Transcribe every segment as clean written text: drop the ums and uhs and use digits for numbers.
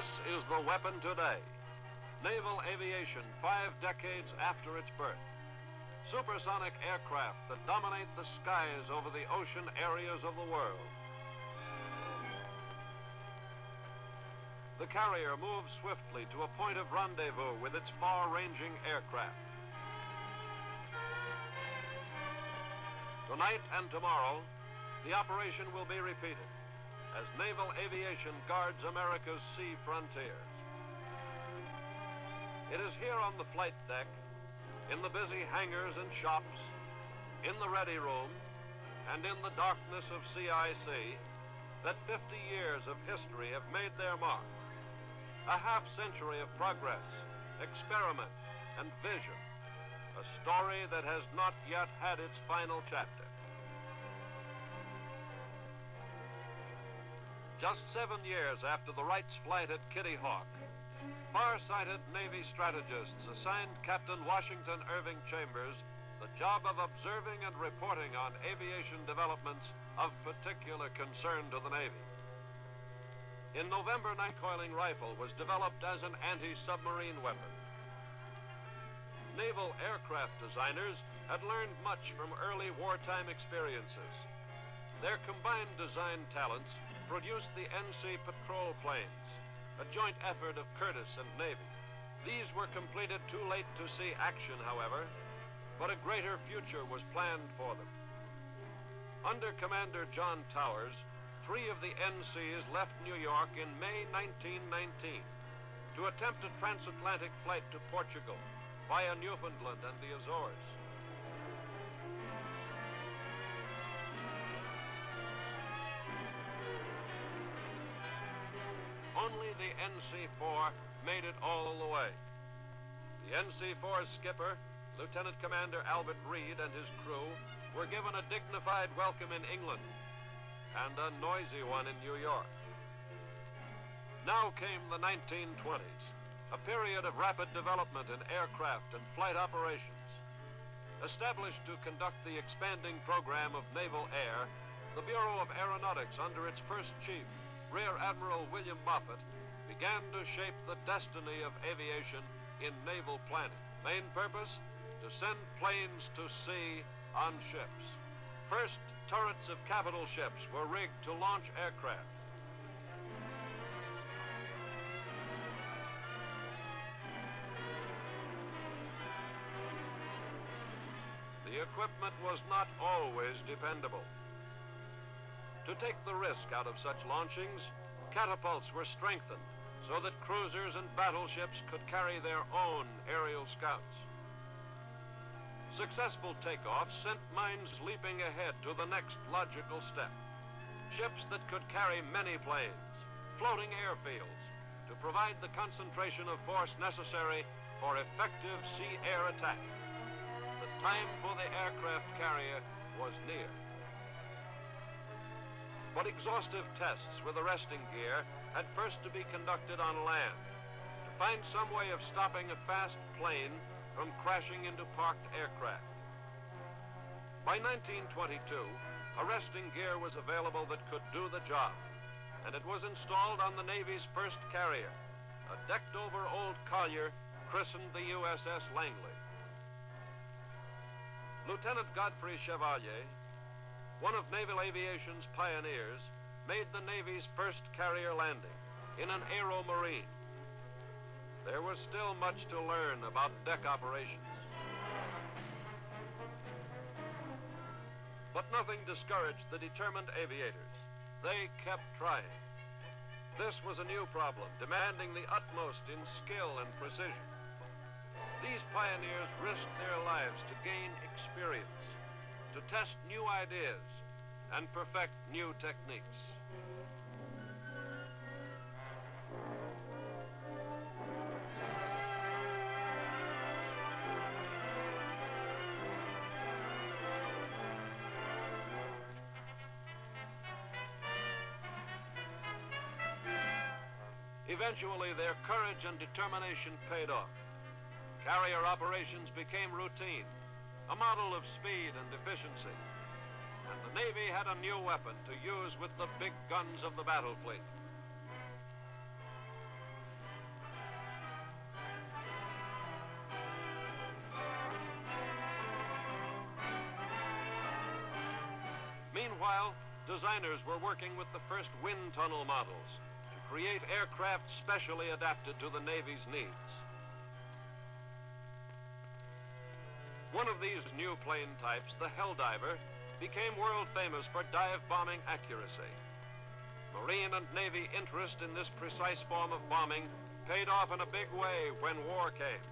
This is the weapon today. Naval aviation 5 decades after its birth. Supersonic aircraft that dominate the skies over the ocean areas of the world. The carrier moves swiftly to a point of rendezvous with its far-ranging aircraft. Tonight and tomorrow, the operation will be repeated as naval aviation guards America's sea frontiers. It is here on the flight deck, in the busy hangars and shops, in the ready room, and in the darkness of CIC that 50 years of history have made their mark. A half-century of progress, experiment, and vision. A story that has not yet had its final chapter. Just 7 years after the Wrights' flight at Kitty Hawk, far-sighted Navy strategists assigned Captain Washington Irving Chambers the job of observing and reporting on aviation developments of particular concern to the Navy. In November, night-coiling rifle was developed as an anti-submarine weapon. Naval aircraft designers had learned much from early wartime experiences. Their combined design talents produced the NC patrol planes, a joint effort of Curtiss and Navy. These were completed too late to see action, however, but a greater future was planned for them. Under Commander John Towers, 3 of the NCs left New York in May 1919 to attempt a transatlantic flight to Portugal via Newfoundland and the Azores. Only the NC-4 made it all the way. The NC-4's skipper, Lieutenant Commander Albert Reed, and his crew were given a dignified welcome in England and a noisy one in New York. Now came the 1920s, a period of rapid development in aircraft and flight operations. Established to conduct the expanding program of naval air, the Bureau of Aeronautics under its first chief, Rear Admiral William Moffett, began to shape the destiny of aviation in naval planning. Main purpose? To send planes to sea on ships. First, turrets of capital ships were rigged to launch aircraft. The equipment was not always dependable. To take the risk out of such launchings, catapults were strengthened so that cruisers and battleships could carry their own aerial scouts. Successful takeoffs sent minds leaping ahead to the next logical step. Ships that could carry many planes, floating airfields, to provide the concentration of force necessary for effective sea-air attack. The time for the aircraft carrier was near. But exhaustive tests with arresting gear had first to be conducted on land to find some way of stopping a fast plane from crashing into parked aircraft. By 1922, arresting gear was available that could do the job, and it was installed on the Navy's first carrier, a decked-over old collier christened the USS Langley. Lieutenant Godfrey Chevalier, one of naval aviation's pioneers, made the Navy's first carrier landing in an aeromarine. There was still much to learn about deck operations. But nothing discouraged the determined aviators. They kept trying. This was a new problem, demanding the utmost in skill and precision. These pioneers risked their lives to gain experience, to test new ideas, and perfect new techniques. Eventually, their courage and determination paid off. Carrier operations became routine, a model of speed and efficiency. And the Navy had a new weapon to use with the big guns of the battle fleet. Meanwhile, designers were working with the first wind tunnel models to create aircraft specially adapted to the Navy's needs. One of these new plane types, the Helldiver, became world famous for dive bombing accuracy. Marine and Navy interest in this precise form of bombing paid off in a big way when war came.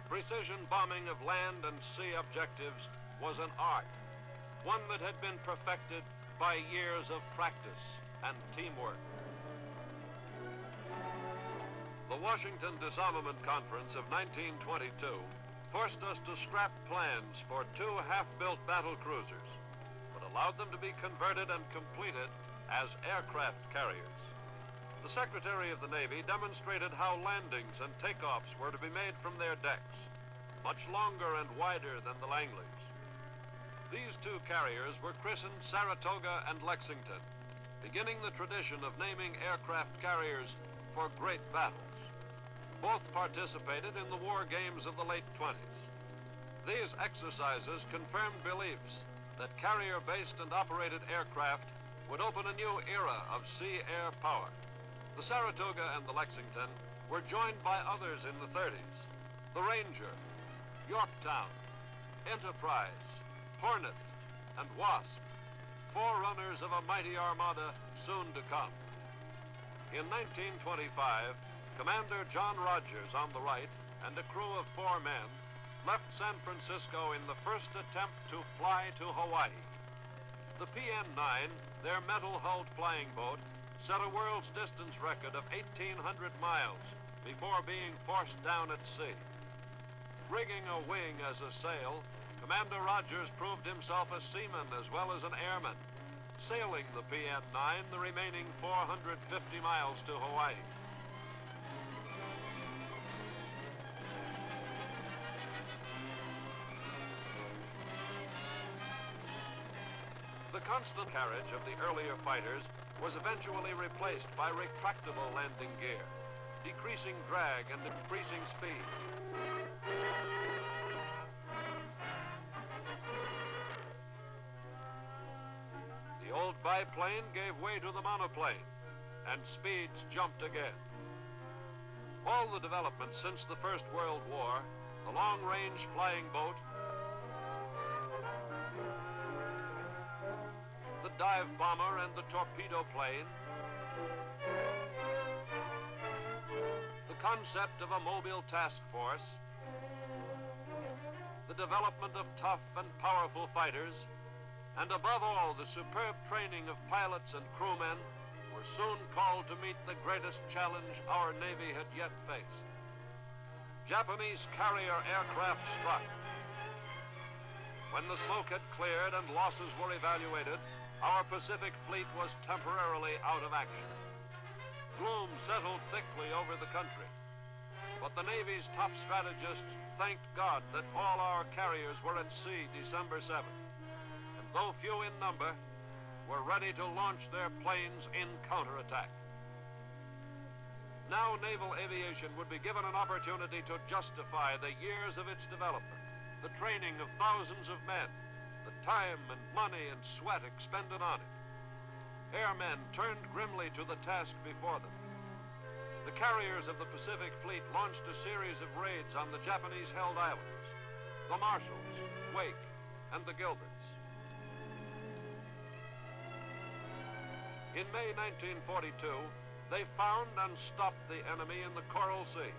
Precision bombing of land and sea objectives was an art, one that had been perfected by years of practice and teamwork. The Washington Disarmament Conference of 1922 forced us to scrap plans for 2 half-built battle cruisers, but allowed them to be converted and completed as aircraft carriers. The Secretary of the Navy demonstrated how landings and takeoffs were to be made from their decks, much longer and wider than the Langleys. These 2 carriers were christened Saratoga and Lexington, beginning the tradition of naming aircraft carriers for great battles. Both participated in the war games of the late 20s. These exercises confirmed beliefs that carrier-based and operated aircraft would open a new era of sea-air power. The Saratoga and the Lexington were joined by others in the 30s. The Ranger, Yorktown, Enterprise, Hornet, and Wasp, forerunners of a mighty armada soon to come. In 1925, Commander John Rogers on the right and a crew of 4 men left San Francisco in the first attempt to fly to Hawaii. The PN-9, their metal-hulled flying boat, set a world's distance record of 1,800 miles before being forced down at sea. Rigging a wing as a sail, Commander Rogers proved himself a seaman as well as an airman, sailing the PN-9 the remaining 450 miles to Hawaii. The constant carriage of the earlier fighters was eventually replaced by retractable landing gear, decreasing drag and increasing speed. The old biplane gave way to the monoplane, and speeds jumped again. All the developments since the First World War, the long-range flying boat, the dive bomber and the torpedo plane, the concept of a mobile task force, the development of tough and powerful fighters, and above all, the superb training of pilots and crewmen were soon called to meet the greatest challenge our Navy had yet faced. Japanese carrier aircraft struck. When the smoke had cleared and losses were evaluated, our Pacific fleet was temporarily out of action. Gloom settled thickly over the country, but the Navy's top strategists thanked God that all our carriers were at sea December 7th, and though few in number, were ready to launch their planes in counterattack. Now naval aviation would be given an opportunity to justify the years of its development, the training of thousands of men, the time and money and sweat expended on it. Airmen turned grimly to the task before them. The carriers of the Pacific Fleet launched a series of raids on the Japanese-held islands, the Marshalls, Wake, and the Gilberts. In May 1942, they found and stopped the enemy in the Coral Sea.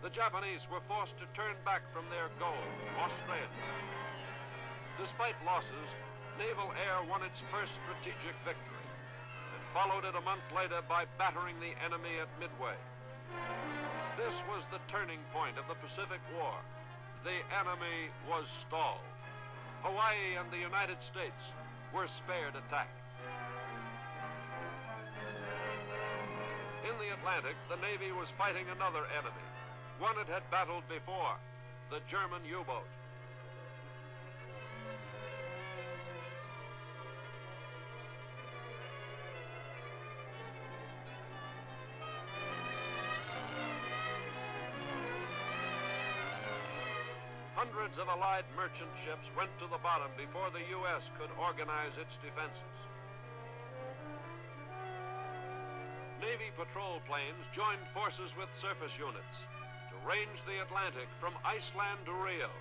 The Japanese were forced to turn back from their goal, Australia. Despite losses, Naval Air won its first strategic victory and followed it a month later by battering the enemy at Midway. This was the turning point of the Pacific War. The enemy was stalled. Hawaii and the United States were spared attack. In the Atlantic, the Navy was fighting another enemy, one it had battled before, the German U-boat. Hundreds of Allied merchant ships went to the bottom before the U.S. could organize its defenses. Navy patrol planes joined forces with surface units to range the Atlantic from Iceland to Rio.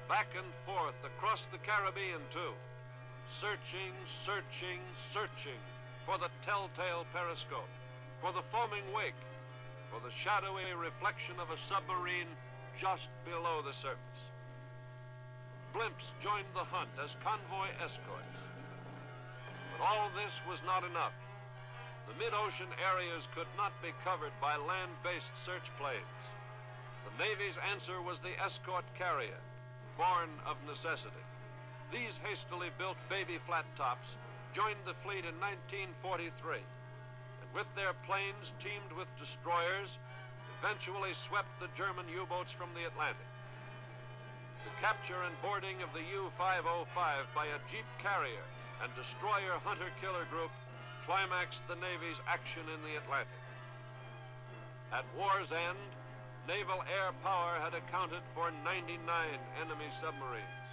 Back and forth across the Caribbean, too. Searching, searching, searching for the telltale periscope, for the foaming wake, for the shadowy reflection of a submarine just below the surface. Blimps joined the hunt as convoy escorts. But all this was not enough. The mid-ocean areas could not be covered by land-based search planes. The Navy's answer was the escort carrier, born of necessity. These hastily built baby flat tops joined the fleet in 1943, and with their planes teamed with destroyers, eventually swept the German U-boats from the Atlantic. The capture and boarding of the U-505 by a jeep carrier and destroyer hunter-killer group climaxed the Navy's action in the Atlantic. At war's end, naval air power had accounted for 99 enemy submarines.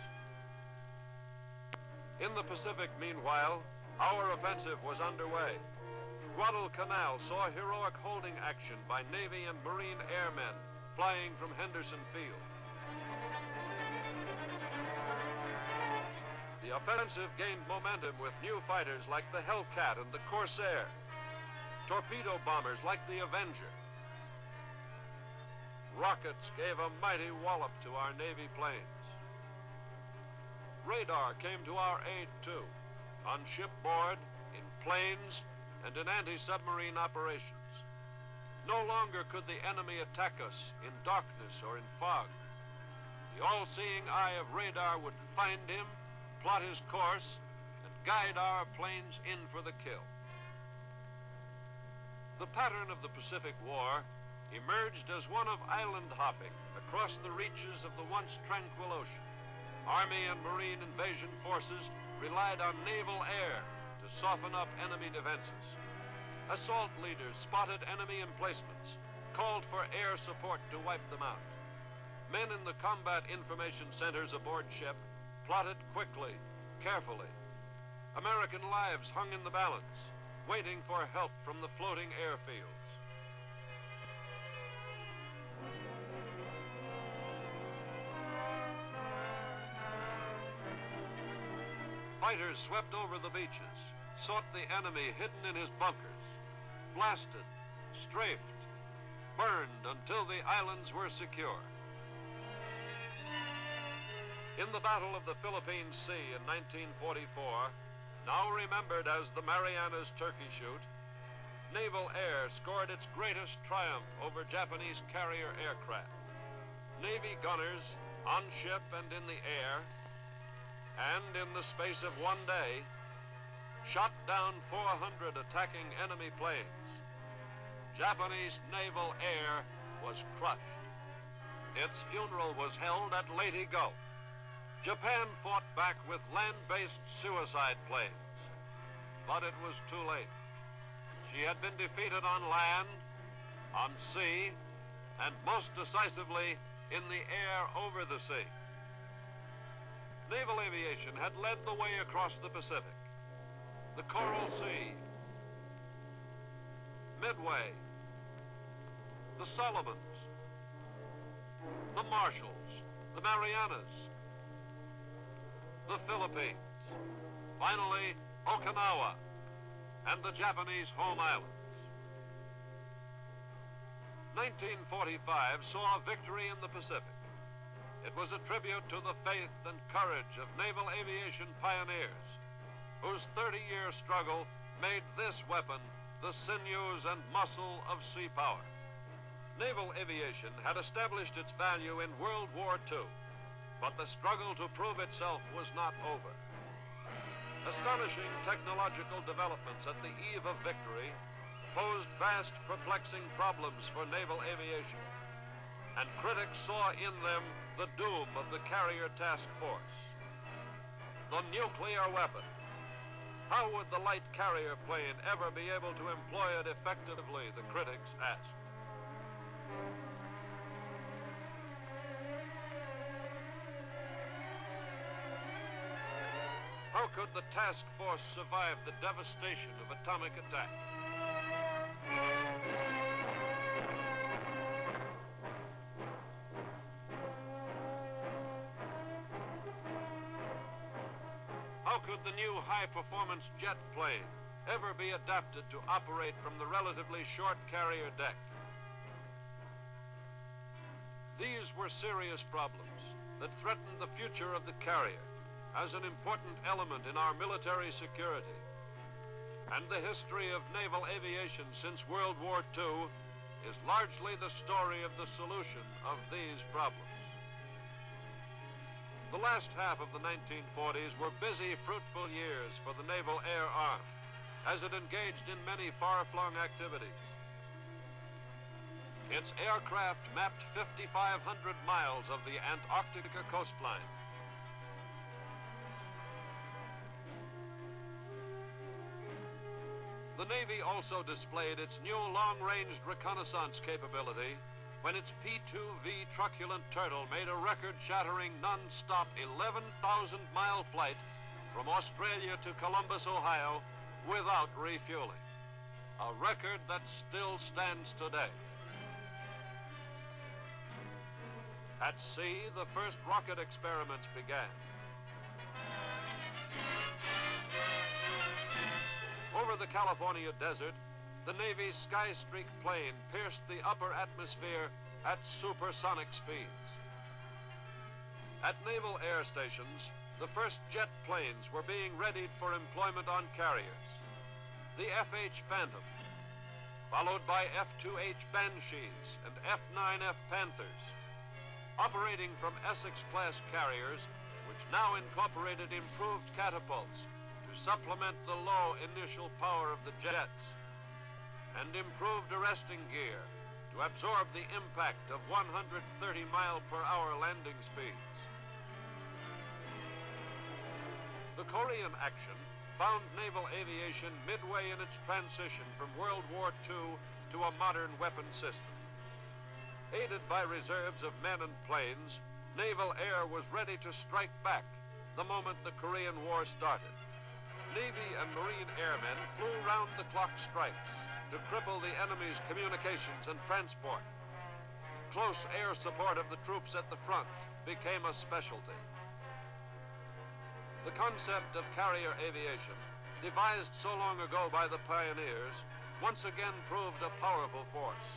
In the Pacific, meanwhile, our offensive was underway. Guadalcanal saw heroic holding action by Navy and Marine airmen flying from Henderson Field. The offensive gained momentum with new fighters like the Hellcat and the Corsair, torpedo bombers like the Avenger. Rockets gave a mighty wallop to our Navy planes. Radar came to our aid, too, on shipboard, in planes, and in anti-submarine operations. No longer could the enemy attack us in darkness or in fog. The all-seeing eye of radar would find him, plot his course, and guide our planes in for the kill. The pattern of the Pacific War emerged as one of island hopping across the reaches of the once tranquil ocean. Army and Marine invasion forces relied on naval air to soften up enemy defenses. Assault leaders spotted enemy emplacements, called for air support to wipe them out. Men in the combat information centers aboard ship plotted quickly, carefully. American lives hung in the balance, waiting for help from the floating airfields. Fighters swept over the beaches, sought the enemy hidden in his bunkers, blasted, strafed, burned until the islands were secure. In the Battle of the Philippine Sea in 1944, now remembered as the Marianas Turkey Shoot, naval air scored its greatest triumph over Japanese carrier aircraft. Navy gunners, on ship and in the air, and in the space of one day, shot down 400 attacking enemy planes. Japanese naval air was crushed. Its funeral was held at Leyte Gulf. Japan fought back with land-based suicide planes, but it was too late. She had been defeated on land, on sea, and most decisively in the air over the sea. Naval aviation had led the way across the Pacific, the Coral Sea, Midway, the Solomons, the Marshalls, the Marianas, the Philippines, finally Okinawa, and the Japanese home islands. 1945 saw victory in the Pacific. It was a tribute to the faith and courage of naval aviation pioneers, whose 30-year struggle made this weapon the sinews and muscle of sea power. Naval aviation had established its value in World War II, but the struggle to prove itself was not over. Astonishing technological developments at the eve of victory posed vast, perplexing problems for naval aviation, and critics saw in them the doom of the carrier task force. The nuclear weapon, How would the light carrier plane ever be able to employ it effectively, the critics asked. How could the task force survive the devastation of atomic attack? How could the new high-performance jet plane ever be adapted to operate from the relatively short carrier deck? These were serious problems that threatened the future of the carrier as an important element in our military security. And the history of naval aviation since World War II is largely the story of the solution of these problems. The last half of the 1940s were busy, fruitful years for the Naval Air Arm, as it engaged in many far-flung activities. Its aircraft mapped 5,500 miles of the Antarctica coastline. The Navy also displayed its new long-range reconnaissance capability when its P-2V truculent turtle made a record-shattering non-stop 11,000-mile flight from Australia to Columbus, Ohio, without refueling. A record that still stands today. At sea, the first rocket experiments began. Over the California desert, the Navy's Skystreak plane pierced the upper atmosphere at supersonic speeds. At naval air stations, the first jet planes were being readied for employment on carriers. The F-H Phantom, followed by F-2H Banshees and F-9F Panthers, operating from Essex-class carriers, which now incorporated improved catapults to supplement the low initial power of the jets, and improved arresting gear to absorb the impact of 130-mile-per-hour landing speeds. The Korean action found naval aviation midway in its transition from World War II to a modern weapon system. Aided by reserves of men and planes, naval air was ready to strike back the moment the Korean War started. Navy and Marine airmen flew round-the-clock strikes to cripple the enemy's communications and transport. Close air support of the troops at the front became a specialty. The concept of carrier aviation, devised so long ago by the pioneers, once again proved a powerful force.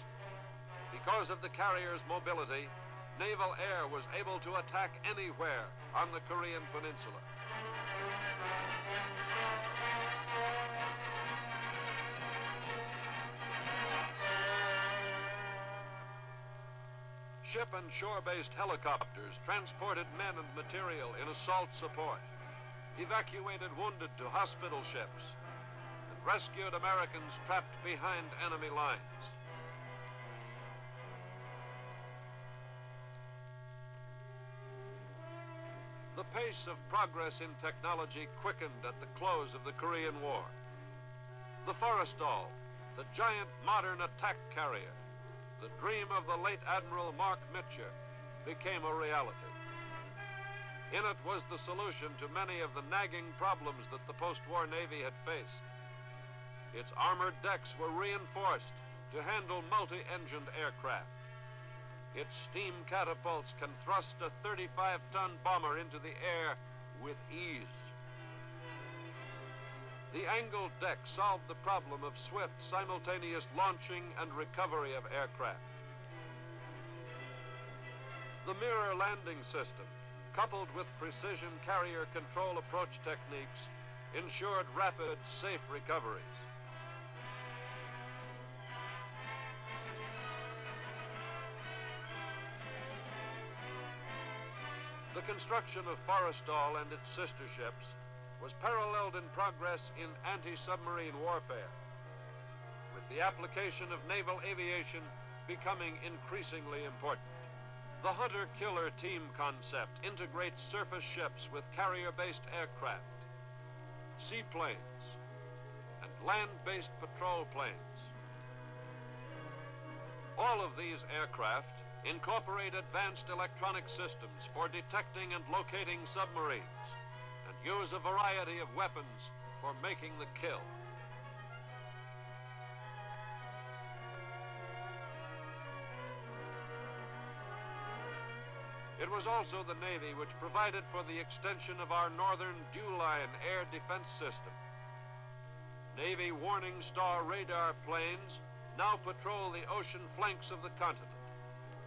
Because of the carrier's mobility, naval air was able to attack anywhere on the Korean peninsula. Ship and shore-based helicopters transported men and material in assault support, evacuated wounded to hospital ships, and rescued Americans trapped behind enemy lines. The pace of progress in technology quickened at the close of the Korean War. The Forrestal, the giant modern attack carrier, the dream of the late Admiral Mark Mitcher, became a reality. In it was the solution to many of the nagging problems that the post-war Navy had faced. Its armored decks were reinforced to handle multi-engined aircraft. Its steam catapults can thrust a 35-ton bomber into the air with ease. The angled deck solved the problem of swift, simultaneous launching and recovery of aircraft. The mirror landing system, coupled with precision carrier control approach techniques, ensured rapid, safe recoveries. The construction of Forrestal and its sister ships was paralleled in progress in anti-submarine warfare, with the application of naval aviation becoming increasingly important. The hunter-killer team concept integrates surface ships with carrier-based aircraft. Seaplanes, land-based patrol planes. All of these aircraft incorporate advanced electronic systems for detecting and locating submarines and use a variety of weapons for making the kill. It was also the Navy which provided for the extension of our northern DEW-line air defense system. Navy Warning Star radar planes now patrol the ocean flanks of the continent,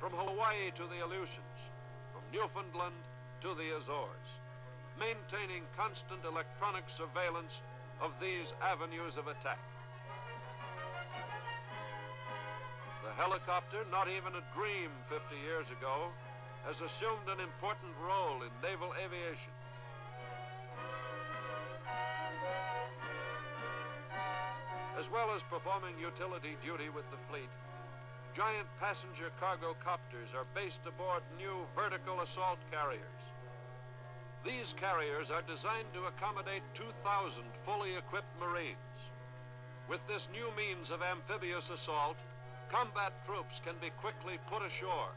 from Hawaii to the Aleutians, from Newfoundland to the Azores, maintaining constant electronic surveillance of these avenues of attack. The helicopter, not even a dream 50 years ago, has assumed an important role in naval aviation. As well as performing utility duty with the fleet, giant passenger cargo copters are based aboard new vertical assault carriers. These carriers are designed to accommodate 2,000 fully equipped Marines. With this new means of amphibious assault, combat troops can be quickly put ashore,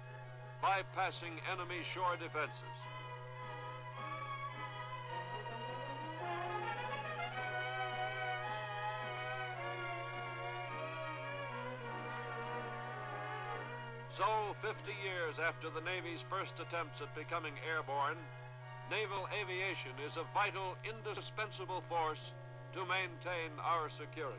bypassing enemy shore defenses. So, 50 years after the Navy's first attempts at becoming airborne, naval aviation is a vital, indispensable force to maintain our security.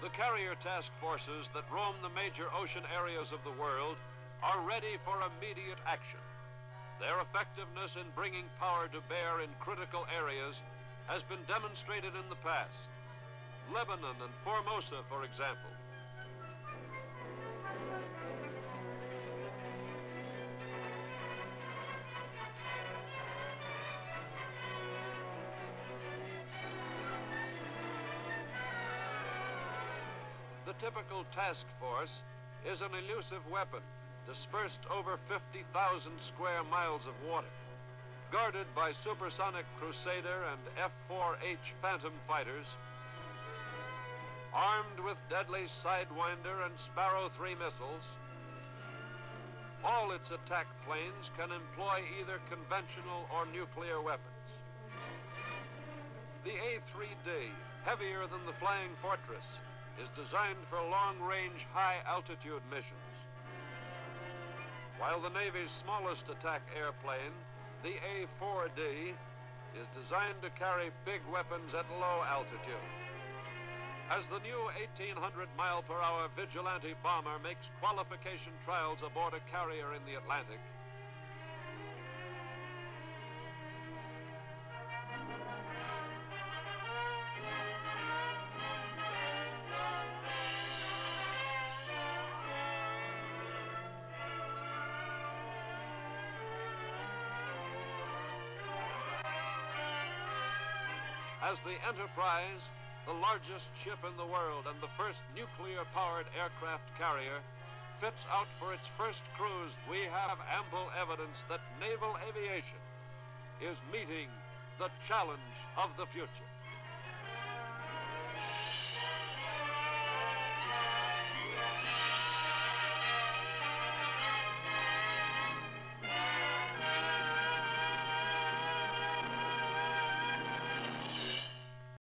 The carrier task forces that roam the major ocean areas of the world are ready for immediate action. Their effectiveness in bringing power to bear in critical areas has been demonstrated in the past. Lebanon and Formosa, for example. The typical task force is an elusive weapon dispersed over 50,000 square miles of water, guarded by supersonic Crusader and F-4H Phantom fighters, armed with deadly Sidewinder and Sparrow 3 missiles. All its attack planes can employ either conventional or nuclear weapons. The A-3D, heavier than the Flying Fortress, is designed for long-range, high-altitude missions. While the Navy's smallest attack airplane, the A-4D, is designed to carry big weapons at low altitude. As the new 1,800-mile-per-hour Vigilante bomber makes qualification trials aboard a carrier in the Atlantic, as the Enterprise, the largest ship in the world and the first nuclear-powered aircraft carrier, fits out for its first cruise, we have ample evidence that naval aviation is meeting the challenge of the future.